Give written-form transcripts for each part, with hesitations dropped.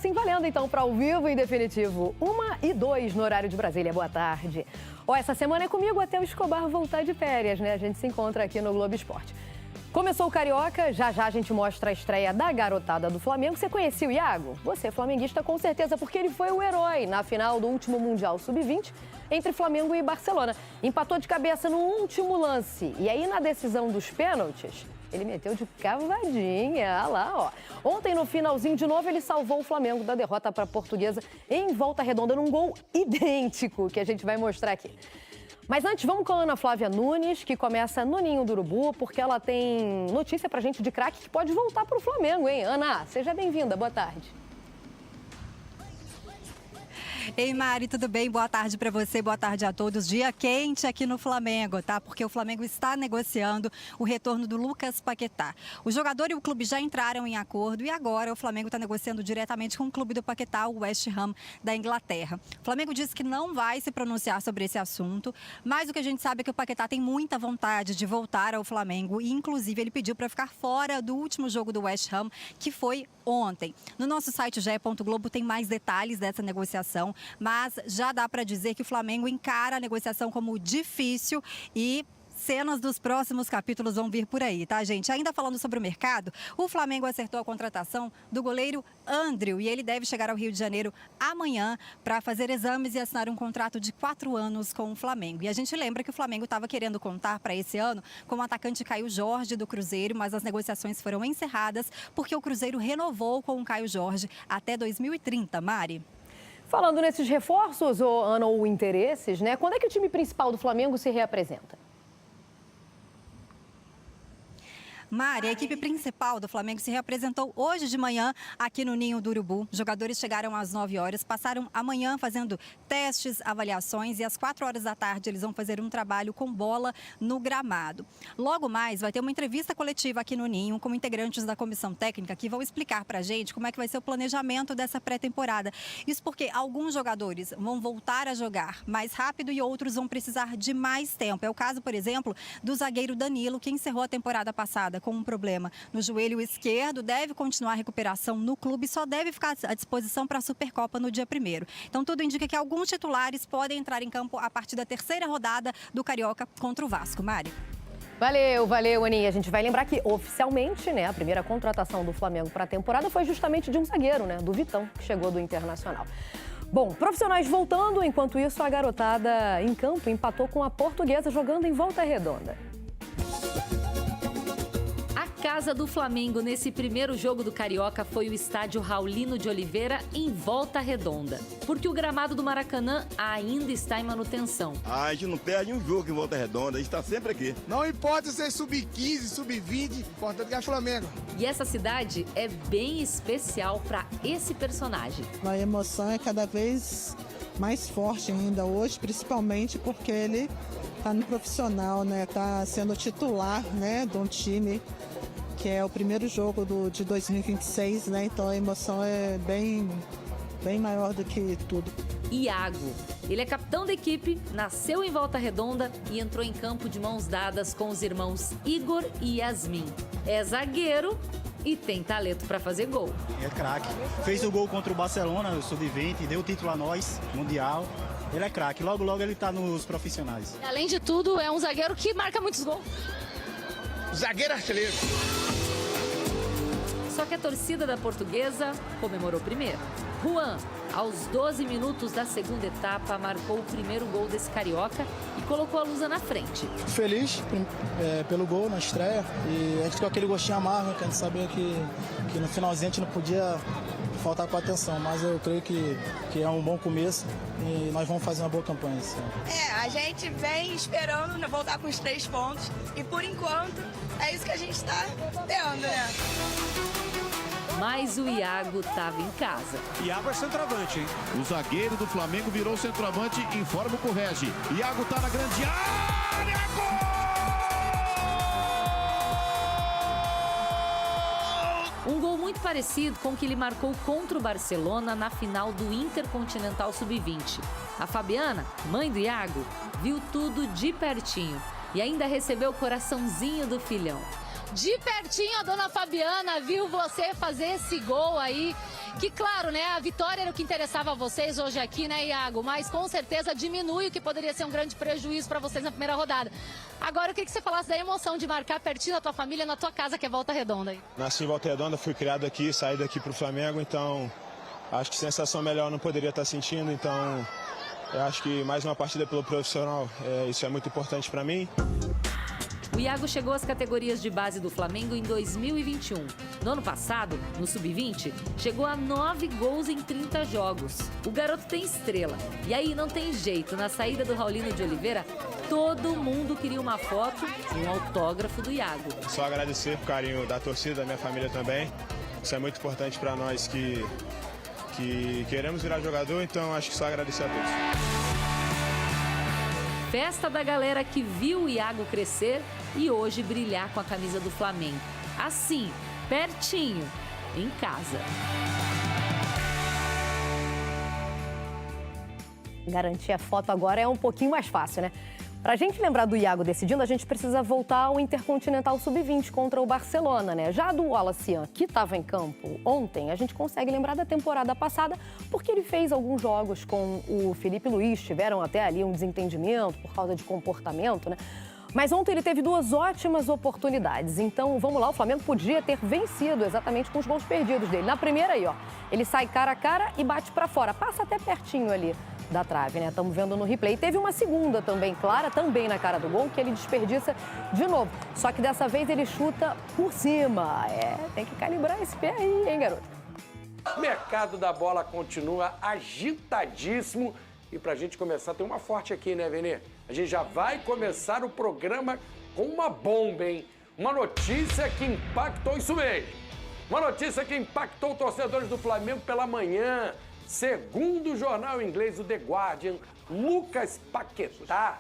assim valendo então para ao vivo em definitivo 1h02 no horário de Brasília. Boa tarde. Essa semana é comigo até o Escobar voltar de férias, né? A gente se encontra aqui no Globo Esporte. Começou o Carioca, já a gente mostra a estreia da garotada do Flamengo. Você conhecia o Iago? Você é flamenguista com certeza, porque ele foi o herói na final do último Mundial Sub-20 entre Flamengo e Barcelona. Empatou de cabeça no último lance. E aí na decisão dos pênaltis, ele meteu de cavadinha, olha lá, ó. Ontem, no finalzinho, de novo, ele salvou o Flamengo da derrota para a Portuguesa em Volta Redonda, num gol idêntico, que a gente vai mostrar aqui. Mas antes, vamos com a Ana Flávia Nunes, que começa no Ninho do Urubu, porque ela tem notícia pra gente de craque que pode voltar pro Flamengo, hein? Ana, seja bem-vinda, boa tarde. Ei, Mari, tudo bem? Boa tarde para você, boa tarde a todos. Dia quente aqui no Flamengo, tá? Porque o Flamengo está negociando o retorno do Lucas Paquetá. O jogador e o clube já entraram em acordo e agora o Flamengo está negociando diretamente com o clube do Paquetá, o West Ham da Inglaterra. O Flamengo disse que não vai se pronunciar sobre esse assunto, mas o que a gente sabe é que o Paquetá tem muita vontade de voltar ao Flamengo e, inclusive, ele pediu para ficar fora do último jogo do West Ham, que foi ontem. No nosso site ge.globo tem mais detalhes dessa negociação, mas já dá para dizer que o Flamengo encara a negociação como difícil e cenas dos próximos capítulos vão vir por aí, tá, gente? Ainda falando sobre o mercado, o Flamengo acertou a contratação do goleiro Andriu e ele deve chegar ao Rio de Janeiro amanhã para fazer exames e assinar um contrato de 4 anos com o Flamengo. E a gente lembra que o Flamengo estava querendo contar para esse ano com o atacante Caio Jorge do Cruzeiro, mas as negociações foram encerradas porque o Cruzeiro renovou com o Caio Jorge até 2030, Mari. Falando nesses reforços, Ana, ou interesses, né? Quando é que o time principal do Flamengo se reapresenta? Mari, a equipe principal do Flamengo se reapresentou hoje de manhã aqui no Ninho do Urubu. Os jogadores chegaram às 9 horas, passaram amanhã fazendo testes, avaliações e às 4 horas da tarde eles vão fazer um trabalho com bola no gramado. Logo mais vai ter uma entrevista coletiva aqui no Ninho com integrantes da comissão técnica que vão explicar pra gente como é que vai ser o planejamento dessa pré-temporada. Isso porque alguns jogadores vão voltar a jogar mais rápido e outros vão precisar de mais tempo. É o caso, por exemplo, do zagueiro Danilo, que encerrou a temporada passada com um problema no joelho esquerdo, deve continuar a recuperação no clube e só deve ficar à disposição para a Supercopa no dia 1º. Então tudo indica que alguns titulares podem entrar em campo a partir da 3ª rodada do Carioca contra o Vasco. Mari. Valeu, Aninha. A gente vai lembrar que, oficialmente, né, a primeira contratação do Flamengo para a temporada foi justamente de um zagueiro, né, do Vitão, que chegou do Internacional. Bom, profissionais voltando, enquanto isso a garotada em campo empatou com a Portuguesa jogando em Volta Redonda. A casa do Flamengo nesse primeiro jogo do Carioca foi o estádio Raulino de Oliveira em Volta Redonda, porque o gramado do Maracanã ainda está em manutenção. A gente não perde um jogo em Volta Redonda, a gente está sempre aqui. Não importa se é sub-15, sub-20, importante que é Flamengo. E essa cidade é bem especial para esse personagem. A emoção é cada vez mais forte ainda hoje, principalmente porque ele está no profissional, né? Está sendo titular, né, de um time que é o primeiro jogo de 2026, né? Então a emoção é bem maior do que tudo. Iago, ele é capitão da equipe, nasceu em Volta Redonda e entrou em campo de mãos dadas com os irmãos Igor e Yasmin. É zagueiro e tem talento para fazer gol. É craque. Fez o gol contra o Barcelona, o Sub-20, deu o título a nós, Mundial. Ele é craque. Logo ele está nos profissionais. Além de tudo, é um zagueiro que marca muitos gols. Zagueiro artilheiro. Só que a torcida da Portuguesa comemorou primeiro. Juan, aos 12 minutos da segunda etapa, marcou o primeiro gol desse Carioca e colocou a Lusa na frente. Feliz pelo gol na estreia e a gente com aquele gostinho amargo, que a gente sabia que no finalzinho a gente não podia faltar com a atenção, mas eu creio que é um bom começo e nós vamos fazer uma boa campanha esse ano. A gente vem esperando, né, voltar com os 3 pontos e por enquanto é isso que a gente está tendo, né? Mas o Iago estava em casa. Iago é centroavante, hein? O zagueiro do Flamengo virou centroavante, informa o Correge. Iago tá na grande área, gol! Um gol muito parecido com o que ele marcou contra o Barcelona na final do Intercontinental Sub-20. A Fabiana, mãe do Iago, viu tudo de pertinho e ainda recebeu o coraçãozinho do filhão. De pertinho, a dona Fabiana viu você fazer esse gol aí Que, claro, né, a vitória era o que interessava a vocês hoje aqui, né, Iago? Mas com certeza diminui o que poderia ser um grande prejuízo para vocês na primeira rodada. Agora, eu queria que você falasse da emoção de marcar pertinho da tua família, na tua casa, que é Volta Redonda. Nasci em Volta Redonda, fui criado aqui, saí daqui pro Flamengo, então acho que sensação melhor eu não poderia estar sentindo, então eu acho que mais uma partida pelo profissional, isso é muito importante para mim. O Iago chegou às categorias de base do Flamengo em 2021. No ano passado, no Sub-20, chegou a 9 gols em 30 jogos. O garoto tem estrela. E aí não tem jeito, na saída do Raulino de Oliveira, todo mundo queria uma foto e um autógrafo do Iago. Só agradecer o carinho da torcida, da minha família também. Isso é muito importante para nós que queremos virar jogador, então acho que só agradecer a todos. Festa da galera que viu o Iago crescer e hoje brilhar com a camisa do Flamengo. Assim, pertinho, em casa. Garantir a foto agora é um pouquinho mais fácil, né? Pra gente lembrar do Iago decidindo, a gente precisa voltar ao Intercontinental Sub-20 contra o Barcelona, né? Já do Wallace Yan, que estava em campo ontem, a gente consegue lembrar da temporada passada, porque ele fez alguns jogos com o Felipe Luiz, tiveram até ali um desentendimento por causa de comportamento, né? Mas ontem ele teve 2 ótimas oportunidades. Então, vamos lá, o Flamengo podia ter vencido exatamente com os gols perdidos dele. Na primeira aí, ó, ele sai cara a cara e bate pra fora. Passa até pertinho ali da trave, né? Estamos vendo no replay. Teve uma segunda também, clara, também na cara do gol, que ele desperdiça de novo. Só que dessa vez ele chuta por cima. Tem que calibrar esse pé aí, hein, garoto? O mercado da bola continua agitadíssimo. E pra gente começar, tem uma forte aqui, né, Venê? A gente já vai começar o programa com uma bomba, hein? Uma notícia que impactou isso mesmo. Uma notícia que impactou torcedores do Flamengo pela manhã. Segundo o jornal inglês, o The Guardian, Lucas Paquetá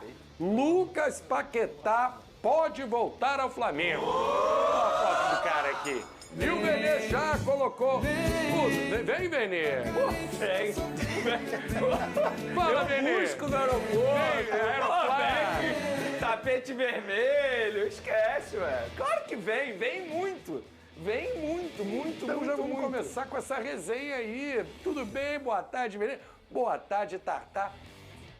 pode voltar ao Flamengo. Olha a foto do cara aqui. E o Venê já colocou. Vem, Venê. Vem. Fala, Venê. Busco no aeroporto. Tapete vermelho. Esquece, ué. Claro que vem. Vem muito. Vem muito. Então já vamos começar com essa resenha aí. Tudo bem? Boa tarde, Venê. Boa tarde, Tartá.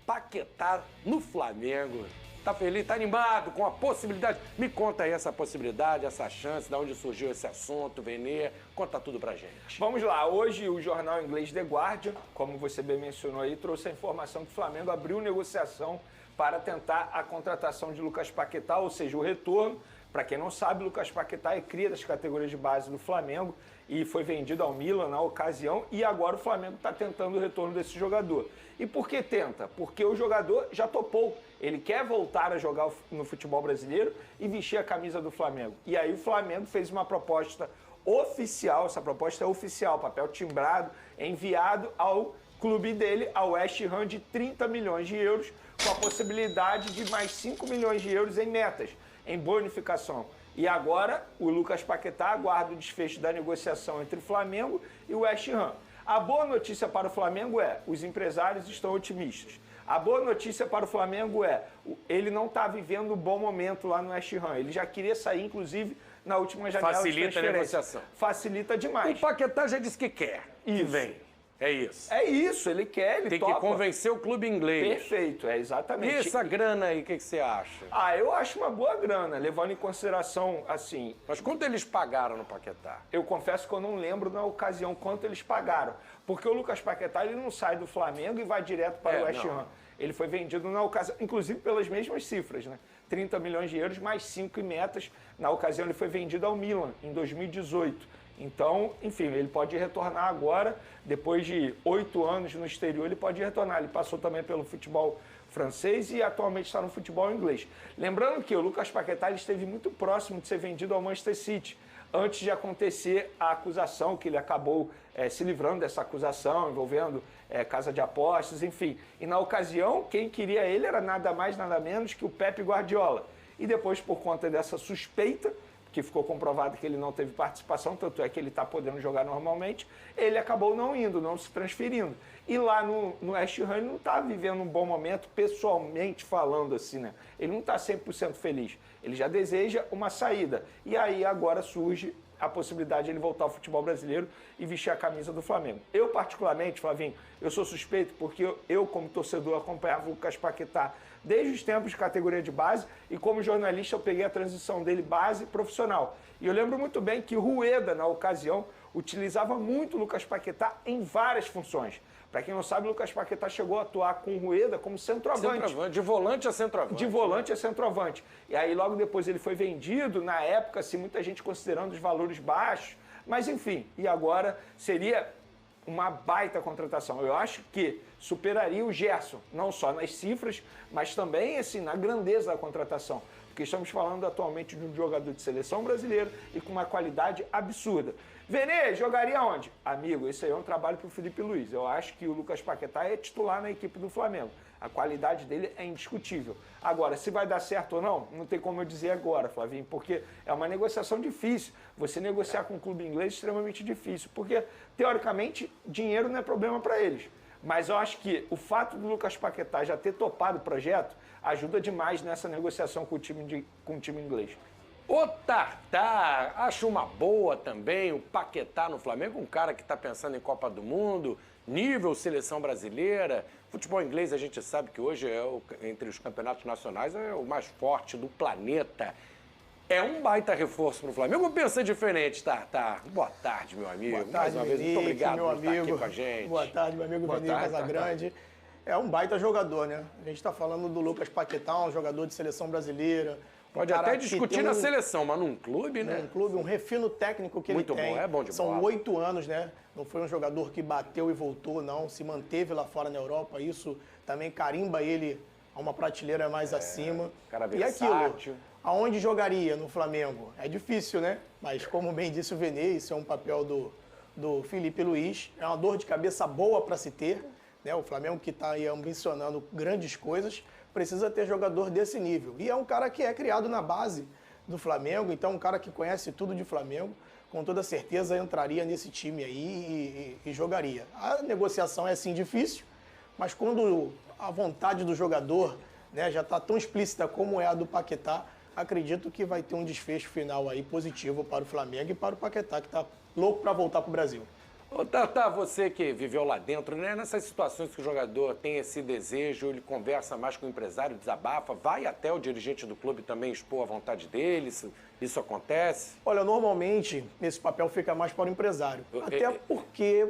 Paquetá no Flamengo. Tá feliz? Tá animado com a possibilidade? Me conta aí essa possibilidade, essa chance, de onde surgiu esse assunto, Venê. Conta tudo pra gente. Vamos lá. Hoje o jornal inglês The Guardian, como você bem mencionou aí, trouxe a informação que o Flamengo abriu negociação para tentar a contratação de Lucas Paquetá, ou seja, o retorno. Para quem não sabe, Lucas Paquetá é cria das categorias de base do Flamengo e foi vendido ao Milan na ocasião, e agora o Flamengo está tentando o retorno desse jogador. E por que tenta? Porque o jogador já topou. Ele quer voltar a jogar no futebol brasileiro e vestir a camisa do Flamengo. E aí o Flamengo fez uma proposta oficial, essa proposta é oficial, papel timbrado, enviado ao clube dele, ao West Ham, de 30 milhões de euros, com a possibilidade de mais 5 milhões de euros em metas, em bonificação. E agora o Lucas Paquetá aguarda o desfecho da negociação entre o Flamengo e o West Ham. A boa notícia para o Flamengo é, os empresários estão otimistas. A boa notícia para o Flamengo é, ele não está vivendo um bom momento lá no West Ham. Ele já queria sair, inclusive, na última janela de transferência. Facilita a negociação. Facilita demais. O Paquetá já disse que quer. Isso. E vem. É isso. É isso, ele quer, ele Tem topa. que convencer o clube inglês. Perfeito, é exatamente. E essa grana aí, o que você acha? Eu acho uma boa grana, levando em consideração, assim... Mas quanto eles pagaram no Paquetá? Eu confesso que eu não lembro na ocasião quanto eles pagaram. Porque o Lucas Paquetá, ele não sai do Flamengo e vai direto para o West Ham. Ele foi vendido na ocasião, inclusive pelas mesmas cifras, né? 30 milhões de euros mais 5 em metas. Na ocasião, ele foi vendido ao Milan, em 2018. Então, enfim, ele pode retornar agora, depois de 8 anos no exterior, ele pode retornar. Ele passou também pelo futebol francês e atualmente está no futebol inglês. Lembrando que o Lucas Paquetá ele esteve muito próximo de ser vendido ao Manchester City, antes de acontecer a acusação, que ele acabou se livrando dessa acusação, envolvendo casa de apostas, enfim. E na ocasião, quem queria ele era nada mais, nada menos que o Pep Guardiola. E depois, por conta dessa suspeita, que ficou comprovado que ele não teve participação, tanto é que ele está podendo jogar normalmente, ele acabou não indo, não se transferindo. E lá no West Ham ele não está vivendo um bom momento, pessoalmente falando assim, né? Ele não está 100% feliz. Ele já deseja uma saída. E aí agora surge a possibilidade de ele voltar ao futebol brasileiro e vestir a camisa do Flamengo. Eu, particularmente, Flavinho, eu sou suspeito porque eu como torcedor, acompanhava o Lucas Paquetá desde os tempos de categoria de base e como jornalista eu peguei a transição dele base profissional. E eu lembro muito bem que o Rueda, na ocasião, utilizava muito o Lucas Paquetá em várias funções. Para quem não sabe, o Lucas Paquetá chegou a atuar com o Rueda como centroavante. De volante a centroavante. De volante a centroavante. E aí logo depois ele foi vendido, na época, assim, muita gente considerando os valores baixos. Mas enfim, e agora seria uma baita contratação. Eu acho que superaria o Gerson, não só nas cifras, mas também assim, na grandeza da contratação. Porque estamos falando atualmente de um jogador de seleção brasileira e com uma qualidade absurda. Vene, jogaria onde? Amigo, esse aí é um trabalho para o Felipe Luiz. Eu acho que o Lucas Paquetá é titular na equipe do Flamengo. A qualidade dele é indiscutível. Agora, se vai dar certo ou não, não tem como eu dizer agora, Flavinho, porque é uma negociação difícil. Você negociar com um clube inglês é extremamente difícil, porque, teoricamente, dinheiro não é problema para eles. Mas eu acho que o fato do Lucas Paquetá já ter topado o projeto ajuda demais nessa negociação com o time inglês. O Tartar, acho uma boa também, o Paquetá no Flamengo, um cara que está pensando em Copa do Mundo, nível seleção brasileira. Futebol inglês a gente sabe que hoje, entre os campeonatos nacionais, é o mais forte do planeta. É um baita reforço para o Flamengo ou pensa diferente, Tartar? Boa tarde, meu amigo. Boa tarde, mais uma vez, muito obrigado meu por amigo. estar aqui com a gente. Boa tarde, meu amigo Vinícius Casagrande. É um baita jogador, né? A gente está falando do Lucas Paquetá, um jogador de seleção brasileira. Pode até discutir na seleção, mas num clube, né? Num clube, um refino técnico que muito ele tem. Muito bom, é bom de bola. São 8 anos, né? Não foi um jogador que bateu e voltou, não. Se manteve lá fora na Europa. Isso também carimba ele a uma prateleira mais acima. Cara e versátil. aquilo, aonde jogaria no Flamengo? É difícil, né? Mas como bem disse o Vene, isso é um papel do Felipe Luiz. É uma dor de cabeça boa para se ter, né? O Flamengo que está aí ambicionando grandes coisas, precisa ter jogador desse nível. E é um cara que é criado na base do Flamengo, então um cara que conhece tudo de Flamengo, com toda certeza entraria nesse time aí e jogaria. A negociação é sim difícil, mas quando a vontade do jogador, né, já está tão explícita como é a do Paquetá, acredito que vai ter um desfecho final aí positivo para o Flamengo e para o Paquetá, que está louco para voltar para o Brasil. Ô, Tata, você que viveu lá dentro, né? Nessas situações que o jogador tem esse desejo, ele conversa mais com o empresário, desabafa, vai até o dirigente do clube também expor a vontade dele, isso acontece? Olha, normalmente esse papel fica mais para o empresário, até porque...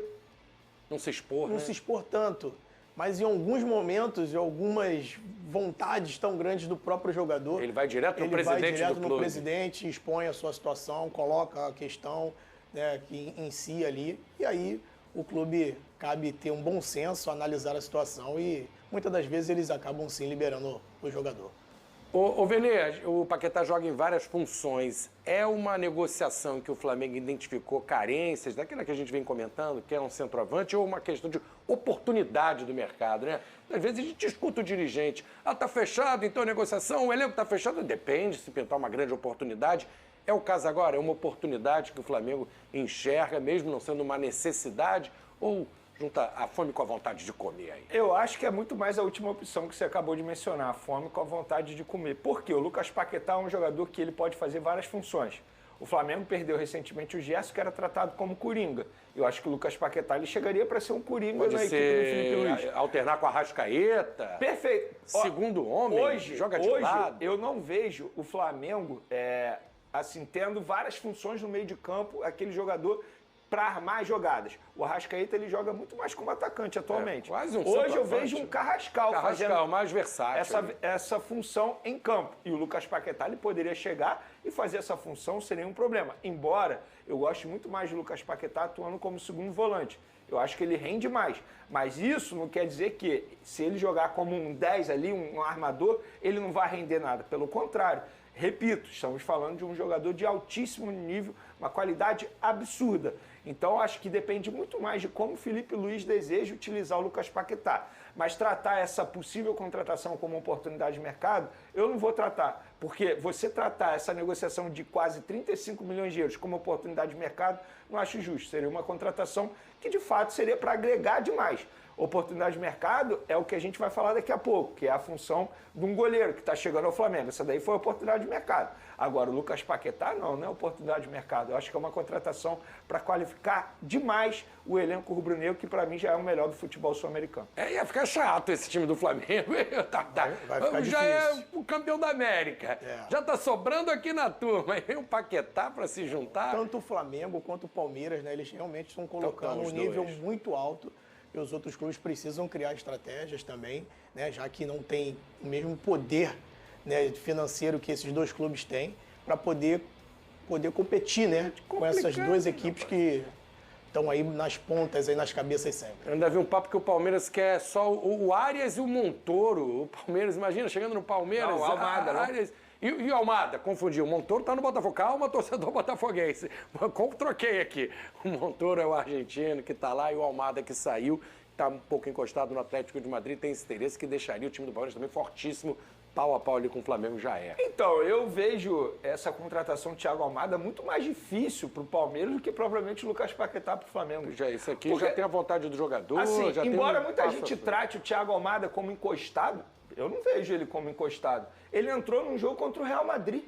Não se expor, Não né? se expor tanto, mas em alguns momentos, em algumas vontades tão grandes do próprio jogador... Ele vai direto no presidente do clube. Ele vai direto no presidente, expõe a sua situação, coloca a questão... né, que em si ali, e aí o clube cabe ter um bom senso, analisar a situação e muitas das vezes eles acabam sim liberando o jogador. Ô Vene, o Paquetá joga em várias funções. É uma negociação em que o Flamengo identificou carências, daquela que a gente vem comentando, que é um centroavante, ou uma questão de oportunidade do mercado, né? Às vezes a gente escuta o dirigente, tá fechado, então a negociação, o elenco tá fechado, depende, se pintar uma grande oportunidade. É o caso agora, é uma oportunidade que o Flamengo enxerga, mesmo não sendo uma necessidade, ou junta a fome com a vontade de comer aí? Eu acho que é muito mais a última opção que você acabou de mencionar, a fome com a vontade de comer. Por quê? O Lucas Paquetá é um jogador que ele pode fazer várias funções. O Flamengo perdeu recentemente o Gerson, que era tratado como coringa. Eu acho que o Lucas Paquetá ele chegaria para ser um coringa pode na equipe do Felipe Luiz. Alternar com a Arrascaeta. Perfeito. Segundo homem, joga de lado. Eu não vejo o Flamengo assim, tendo várias funções no meio de campo, aquele jogador para armar jogadas. O Arrascaeta ele joga muito mais como atacante atualmente. Quase um Hoje eu vejo um Carrascal fazendo mais versátil. Essa função em campo. E o Lucas Paquetá ele poderia chegar e fazer essa função sem nenhum problema. Embora eu goste muito mais do Lucas Paquetá atuando como segundo volante. Eu acho que ele rende mais. Mas isso não quer dizer que se ele jogar como um 10 ali, um armador, ele não vai render nada. Pelo contrário. Repito, estamos falando de um jogador de altíssimo nível, uma qualidade absurda. Então, acho que depende muito mais de como o Felipe Luiz deseja utilizar o Lucas Paquetá. Mas tratar essa possível contratação como oportunidade de mercado, eu não vou tratar. Porque você tratar essa negociação de quase 35 milhões de euros como oportunidade de mercado, não acho justo. Seria uma contratação que, de fato, seria para agregar demais. Oportunidade de mercado é o que a gente vai falar daqui a pouco, que é a função de um goleiro que está chegando ao Flamengo. Essa daí foi a oportunidade de mercado. Agora, o Lucas Paquetá não é oportunidade de mercado. Eu acho que é uma contratação para qualificar demais o elenco rubro-negro, que para mim já é o melhor do futebol sul-americano. Ia ficar chato esse time do Flamengo. Vai ficar já difícil. é o campeão da América. Já tá sobrando aqui na turma. Aí vem o Paquetá para se juntar. Tanto o Flamengo quanto o Palmeiras, né, eles realmente estão colocando um nível muito alto. E os outros clubes precisam criar estratégias também, né, já que não tem o mesmo poder, né, financeiro que esses dois clubes têm, para poder competir, né, com essas duas equipes que estão aí nas pontas, aí nas cabeças sempre. Eu ainda vi um papo que o Palmeiras quer só o Arias e o Montoro. O Palmeiras, imagina, chegando no Palmeiras... Não, o Almada, não. Arias... E o Almada, confundiu. O Montoro tá no Botafogo. Calma, torcedor botafoguense. Troquei aqui. O Montoro é o argentino que tá lá e o Almada que saiu. Tá um pouco encostado no Atlético de Madrid. Tem esse interesse que deixaria o time do Palmeiras também fortíssimo. Pau a pau ali com o Flamengo já é. Então, eu vejo essa contratação do Thiago Almada muito mais difícil para o Palmeiras do que propriamente o Lucas Paquetá para o Flamengo. Já isso aqui já tem a vontade do jogador. Assim, já embora tem muita gente trate o Thiago Almada como encostado, eu não vejo ele como encostado. Ele entrou num jogo contra o Real Madrid.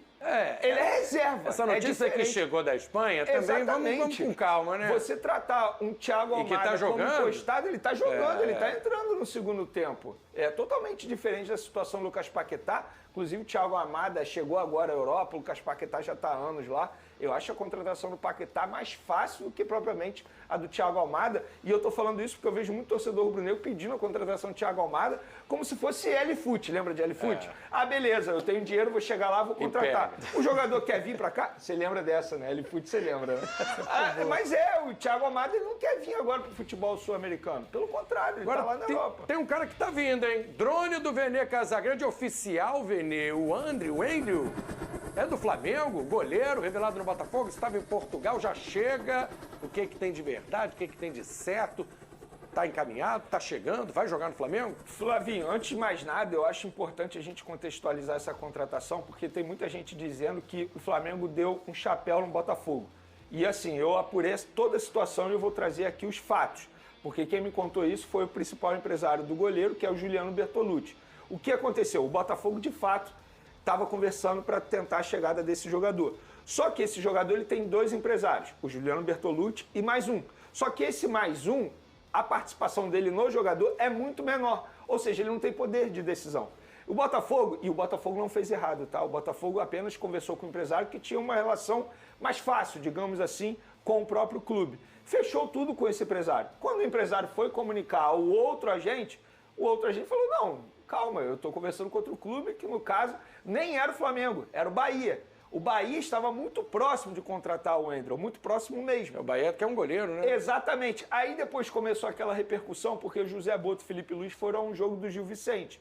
Ele é reserva. Essa notícia que chegou da Espanha também, vamos com calma, né? Você tratar um Thiago Almada como encostado, ele tá jogando, ele tá entrando no segundo tempo. É totalmente diferente da situação do Lucas Paquetá. Inclusive, o Thiago Almada chegou agora à Europa, o Lucas Paquetá já está há anos lá. Eu acho a contratação do Paquetá mais fácil do que propriamente a do Thiago Almada. E eu estou falando isso porque eu vejo muito torcedor rubro-negro pedindo a contratação do Thiago Almada como se fosse L-Foot. Lembra de L-Foot? Ah, beleza, eu tenho dinheiro, vou chegar lá, vou contratar. O jogador quer vir para cá? Você lembra dessa, né? L-Foot você lembra, né? Mas o Thiago Almada ele não quer vir agora para o futebol sul-americano. Pelo contrário, ele está lá na Europa. Tem um cara que está vindo, hein? Drone do Vene Casagrande, oficial, Vene. O Andrew, é do Flamengo, goleiro, revelado no Botafogo, estava em Portugal, já chega. O que tem de verdade, o que tem de certo? Está encaminhado, está chegando, vai jogar no Flamengo? Flavinho, antes de mais nada, eu acho importante a gente contextualizar essa contratação, porque tem muita gente dizendo que o Flamengo deu um chapéu no Botafogo. E assim, eu apurei toda a situação e eu vou trazer aqui os fatos. Porque quem me contou isso foi o principal empresário do goleiro, que é o Juliano Bertolucci. O que aconteceu? O Botafogo, de fato, estava conversando para tentar a chegada desse jogador. Só que esse jogador ele tem dois empresários, o Juliano Bertolucci e mais um. Só que esse mais um, a participação dele no jogador é muito menor. Ou seja, ele não tem poder de decisão. O Botafogo não fez errado, tá? O Botafogo apenas conversou com o empresário que tinha uma relação mais fácil, digamos assim, com o próprio clube. Fechou tudo com esse empresário. Quando o empresário foi comunicar ao outro agente, o outro agente falou, não, calma, eu estou conversando com outro clube, que no caso nem era o Flamengo, era o Bahia. O Bahia estava muito próximo de contratar o Wendel, muito próximo mesmo. O Bahia que é um goleiro, né? Exatamente. Aí depois começou aquela repercussão, porque o José Boto e o Felipe Luiz foram a um jogo do Gil Vicente.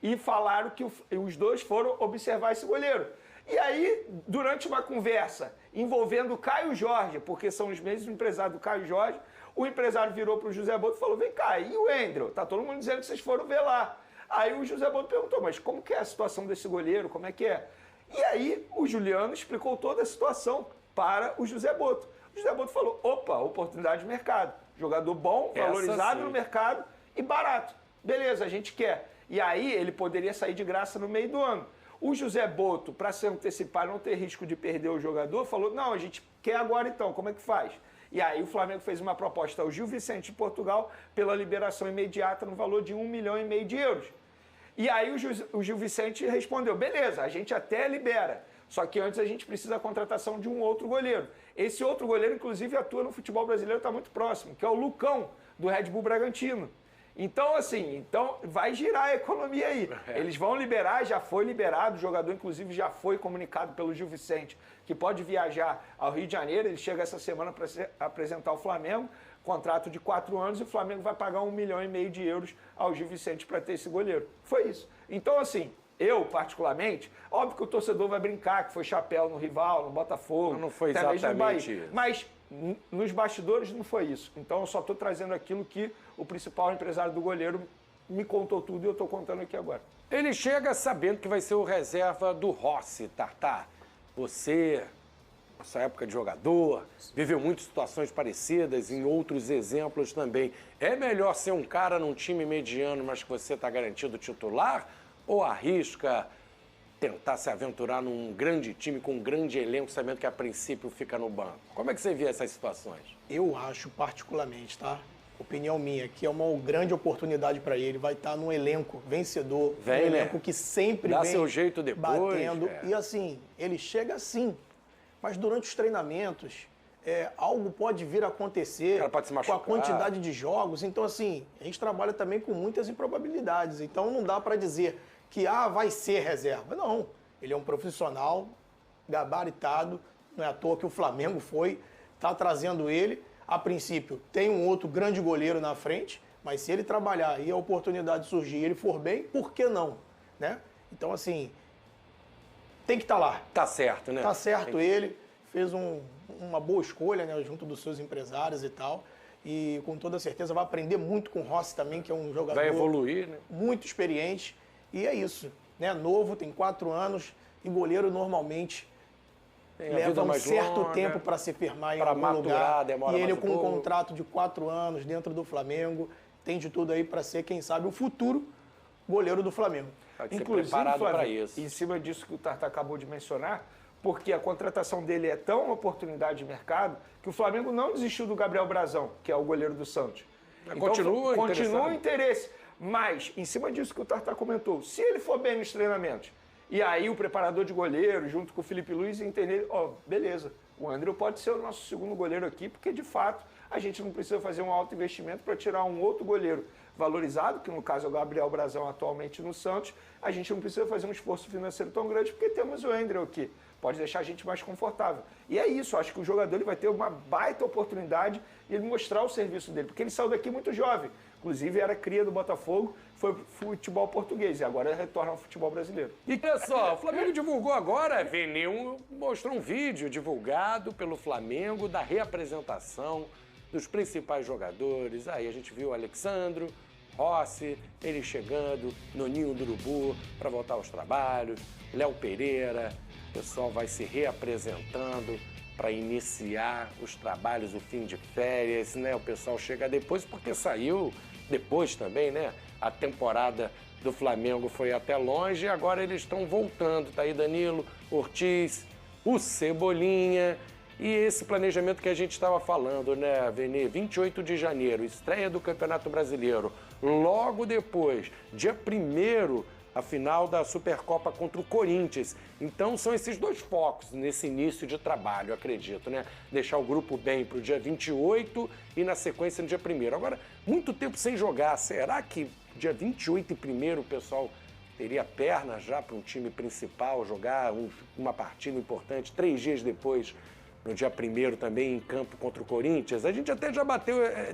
E falaram que os dois foram observar esse goleiro. E aí, durante uma conversa envolvendo o Caio Jorge, porque são os mesmos empresários do Caio Jorge, o empresário virou para o José Boto e falou, vem cá, e o Wendel? Tá todo mundo dizendo que vocês foram ver lá. Aí o José Boto perguntou, mas como que é a situação desse goleiro, como é que é? E aí o Juliano explicou toda a situação para o José Boto. O José Boto falou, opa, oportunidade de mercado. Jogador bom, valorizado no mercado e barato. Beleza, a gente quer. E aí ele poderia sair de graça no meio do ano. O José Boto, para se antecipar, não ter risco de perder o jogador, falou, não, a gente quer agora então, como é que faz? E aí o Flamengo fez uma proposta ao Gil Vicente de Portugal pela liberação imediata no valor de 1,5 milhão de euros. E aí o Gil Vicente respondeu, beleza, a gente até libera, só que antes a gente precisa da contratação de um outro goleiro. Esse outro goleiro, inclusive, atua no futebol brasileiro, está muito próximo, que é o Lucão, do Red Bull Bragantino. Então, assim, vai girar a economia aí. Eles vão liberar, já foi liberado, o jogador, inclusive, já foi comunicado pelo Gil Vicente, que pode viajar ao Rio de Janeiro, ele chega essa semana para apresentar o Flamengo, contrato de 4 anos, e o Flamengo vai pagar 1,5 milhão de euros ao Gil Vicente para ter esse goleiro. Foi isso. Então, assim, eu, particularmente, óbvio que o torcedor vai brincar que foi chapéu no rival, no Botafogo, não foi exatamente isso. Mas nos bastidores não foi isso. Então eu só estou trazendo aquilo que o principal empresário do goleiro me contou tudo e eu estou contando aqui agora. Ele chega sabendo que vai ser o reserva do Rossi, Tartar. Você, sua época de jogador, viveu muitas situações parecidas, em outros exemplos também. É melhor ser um cara num time mediano, mas que você está garantido titular? Ou arrisca tentar se aventurar num grande time com um grande elenco, sabendo que a princípio fica no banco? Como é que você vê essas situações? Eu acho particularmente, tá? Opinião minha, que é uma grande oportunidade para ele. Vai estar num elenco vencedor, um elenco que sempre dá vem seu jeito depois, batendo. E assim, ele chega assim, mas durante os treinamentos, algo pode vir a acontecer. O cara pode se machucar. Com a quantidade de jogos. Então assim, a gente trabalha também com muitas improbabilidades. Então não dá para dizer que vai ser reserva. Não, ele é um profissional gabaritado, não é à toa que o Flamengo está trazendo ele. A princípio, tem um outro grande goleiro na frente, mas se ele trabalhar e a oportunidade surgir e ele for bem, por que não? Né? Então, assim, tem que estar lá. Tá certo, né? Tá certo ele, fez uma boa escolha, né, junto dos seus empresários e tal, e com toda certeza vai aprender muito com o Rossi também, que é um jogador... Vai evoluir, né? Muito experiente, e é isso, né? Novo, tem 4 anos, e goleiro normalmente... leva um certo tempo para se firmar em algum lugar. E ele com um contrato de 4 anos dentro do Flamengo, tem de tudo aí para ser, quem sabe, o futuro goleiro do Flamengo. Inclusive, preparado para isso. Em cima disso que o Tartar acabou de mencionar, porque a contratação dele é tão uma oportunidade de mercado que o Flamengo não desistiu do Gabriel Brazão, que é o goleiro do Santos. Então, continua o interesse. Mas, em cima disso que o Tartar comentou, se ele for bem nos treinamentos, e aí o preparador de goleiro, junto com o Felipe Luiz, entender, beleza, o André pode ser o nosso segundo goleiro aqui, porque de fato a gente não precisa fazer um alto investimento para tirar um outro goleiro valorizado, que no caso é o Gabriel Brazão atualmente no Santos. A gente não precisa fazer um esforço financeiro tão grande, porque temos o André aqui. Pode deixar a gente mais confortável. E é isso, acho que o jogador ele vai ter uma baita oportunidade de ele mostrar o serviço dele, porque ele saiu daqui muito jovem. Inclusive era cria do Botafogo, foi futebol português e agora retorna ao futebol brasileiro. E olha só, o Flamengo divulgou agora, Vini, mostrou um vídeo divulgado pelo Flamengo da reapresentação dos principais jogadores. Aí a gente viu o Alexandro, Rossi, ele chegando no Ninho do Urubu para voltar aos trabalhos, Léo Pereira, o pessoal vai se reapresentando para iniciar os trabalhos, o fim de férias, né? O pessoal chega depois porque saiu depois também, né? A temporada do Flamengo foi até longe e agora eles estão voltando. Tá aí Danilo, Ortiz, o Cebolinha e esse planejamento que a gente estava falando, né, Vene? 28 de janeiro, estreia do Campeonato Brasileiro. Logo depois, dia 1º, a final da Supercopa contra o Corinthians. Então são esses dois focos nesse início de trabalho, acredito, né? Deixar o grupo bem para o dia 28 e na sequência no dia 1º. Agora, muito tempo sem jogar, será que dia 28 e 1º o pessoal teria perna já para um time principal jogar uma partida importante 3 dias depois, no dia 1º também em campo contra o Corinthians? A gente até já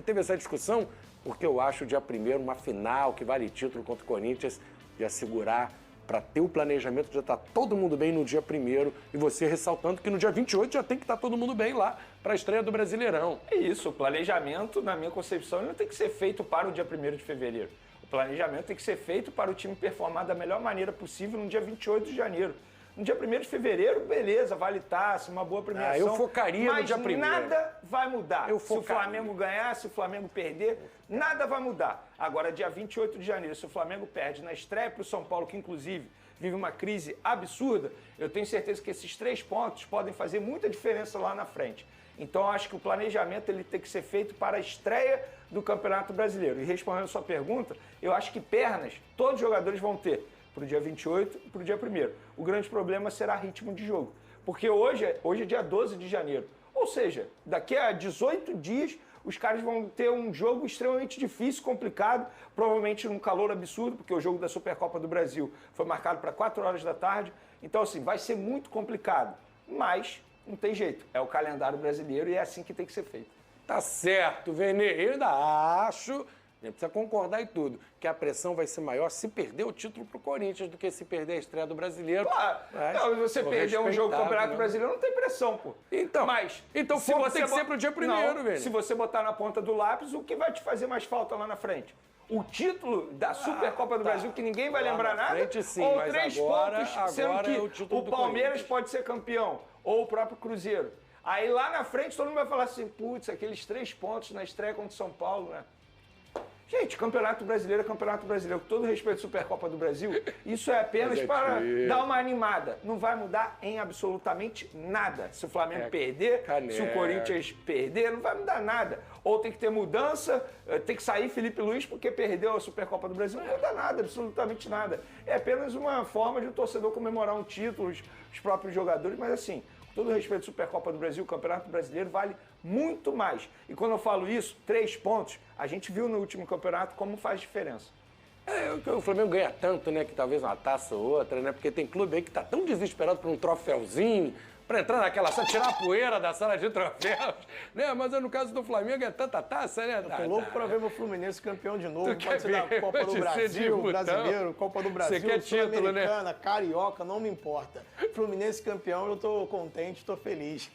teve essa discussão, porque eu acho o dia 1º uma final que vale título contra o Corinthians, de assegurar para ter o planejamento de já estar todo mundo bem no dia 1º e você ressaltando que no dia 28 já tem que estar todo mundo bem lá para a estreia do Brasileirão. É isso, o planejamento, na minha concepção, ele não tem que ser feito para o dia 1º de fevereiro. O planejamento tem que ser feito para o time performar da melhor maneira possível no dia 28 de janeiro. No dia 1º de fevereiro, beleza, vale taça, uma boa premiação. Eu focaria no dia 1º. Mas nada vai mudar. Se o Flamengo ganhar, se o Flamengo perder, nada vai mudar. Agora, dia 28 de janeiro, se o Flamengo perde na estreia para o São Paulo, que inclusive vive uma crise absurda, eu tenho certeza que esses 3 pontos podem fazer muita diferença lá na frente. Então, eu acho que o planejamento ele tem que ser feito para a estreia do Campeonato Brasileiro. E respondendo a sua pergunta, eu acho que pernas todos os jogadores vão ter para o dia 28 e para o dia 1º. O grande problema será ritmo de jogo. Porque hoje é dia 12 de janeiro. Ou seja, daqui a 18 dias, os caras vão ter um jogo extremamente difícil, complicado, provavelmente num calor absurdo, porque o jogo da Supercopa do Brasil foi marcado para 4 horas da tarde. Então, assim, vai ser muito complicado. Mas não tem jeito. É o calendário brasileiro e é assim que tem que ser feito. Tá certo, Vene. Eu ainda acho... A gente precisa concordar e tudo, que a pressão vai ser maior se perder o título pro Corinthians do que se perder a estreia do Brasileiro. Claro, não, você perder um jogo do Campeonato Brasileiro não tem pressão, pô. Então se você tem que ser pro dia 1º, velho. Se você botar na ponta do lápis, o que vai te fazer mais falta lá na frente? o título da Supercopa do Brasil, que ninguém vai lembrar nada, frente, sim, ou mas 3 agora pontos, sendo que é o título do Palmeiras Corinthians. pode ser campeão, ou o próprio Cruzeiro. Aí lá na frente todo mundo vai falar assim, putz, aqueles 3 pontos na estreia contra o São Paulo, né? Gente, Campeonato Brasileiro é Campeonato Brasileiro. Com todo respeito à Supercopa do Brasil, isso é apenas para dar uma animada. Não vai mudar em absolutamente nada. Se o Flamengo perder, se o Corinthians perder, não vai mudar nada. Ou tem que ter mudança, tem que sair Felipe Luiz porque perdeu a Supercopa do Brasil. Não muda nada, absolutamente nada. É apenas uma forma de o torcedor comemorar um título, os próprios jogadores, mas assim, com todo respeito à Supercopa do Brasil, o Campeonato Brasileiro vale muito mais. E quando eu falo isso, 3 pontos, a gente viu no último campeonato como faz diferença. O Flamengo ganha tanto, né, que talvez uma taça ou outra, né, porque tem clube aí que tá tão desesperado por um troféuzinho, para entrar naquela sala, tirar a poeira da sala de troféus, né, mas no caso do Flamengo é tanta taça, né? Eu tô louco para ver meu Fluminense campeão de novo, Tu pode ser da Copa do Brasil, Brasileiro, Copa do Brasil, Sul-Americana, Carioca, não me importa. Fluminense campeão, eu tô contente, tô feliz.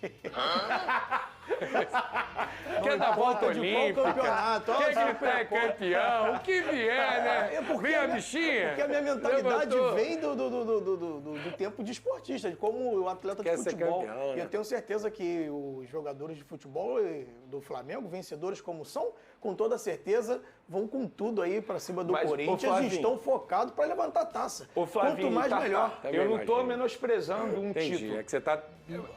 Quer dar volta olímpica, campeonato, quer gritar é campeão, o que vier, né? Vem a bichinha. Porque a minha mentalidade vem do tempo de esportista, de como o atleta de futebol. Campeão, e eu tenho certeza que os jogadores de futebol do Flamengo, vencedores como são, com toda certeza, vão com tudo aí para cima do Corinthians e estão focados para levantar a taça. Quanto mais, melhor. Eu não estou menosprezando um título. É que você está...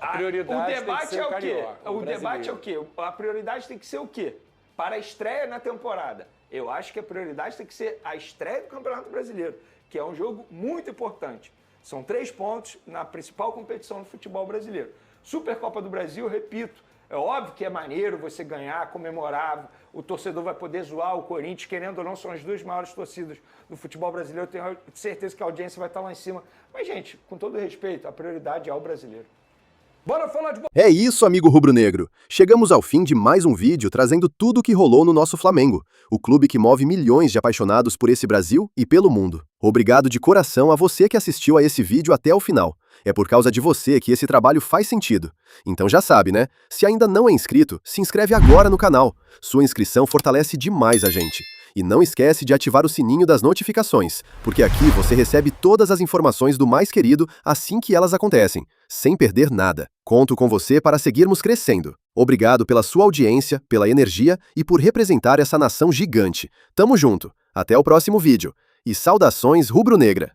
A prioridade o debate tem que ser é o quê? carioca, O debate é o quê? A prioridade tem que ser o quê? Para a estreia na temporada. Eu acho que a prioridade tem que ser a estreia do Campeonato Brasileiro, que é um jogo muito importante. São 3 pontos na principal competição do futebol brasileiro. Supercopa do Brasil, repito, é óbvio que é maneiro você ganhar, comemorar, o torcedor vai poder zoar o Corinthians, querendo ou não, são as 2 maiores torcidas do futebol brasileiro, eu tenho certeza que a audiência vai estar lá em cima. Mas, gente, com todo respeito, a prioridade é o brasileiro. Bora falar de... É isso, amigo rubro-negro. Chegamos ao fim de mais um vídeo trazendo tudo o que rolou no nosso Flamengo, o clube que move milhões de apaixonados por esse Brasil e pelo mundo. Obrigado de coração a você que assistiu a esse vídeo até o final. É por causa de você que esse trabalho faz sentido. Então já sabe, né? Se ainda não é inscrito, se inscreve agora no canal. Sua inscrição fortalece demais a gente. E não esquece de ativar o sininho das notificações, porque aqui você recebe todas as informações do mais querido assim que elas acontecem, sem perder nada. Conto com você para seguirmos crescendo. Obrigado pela sua audiência, pela energia e por representar essa nação gigante. Tamo junto. Até o próximo vídeo. E saudações rubro-negra!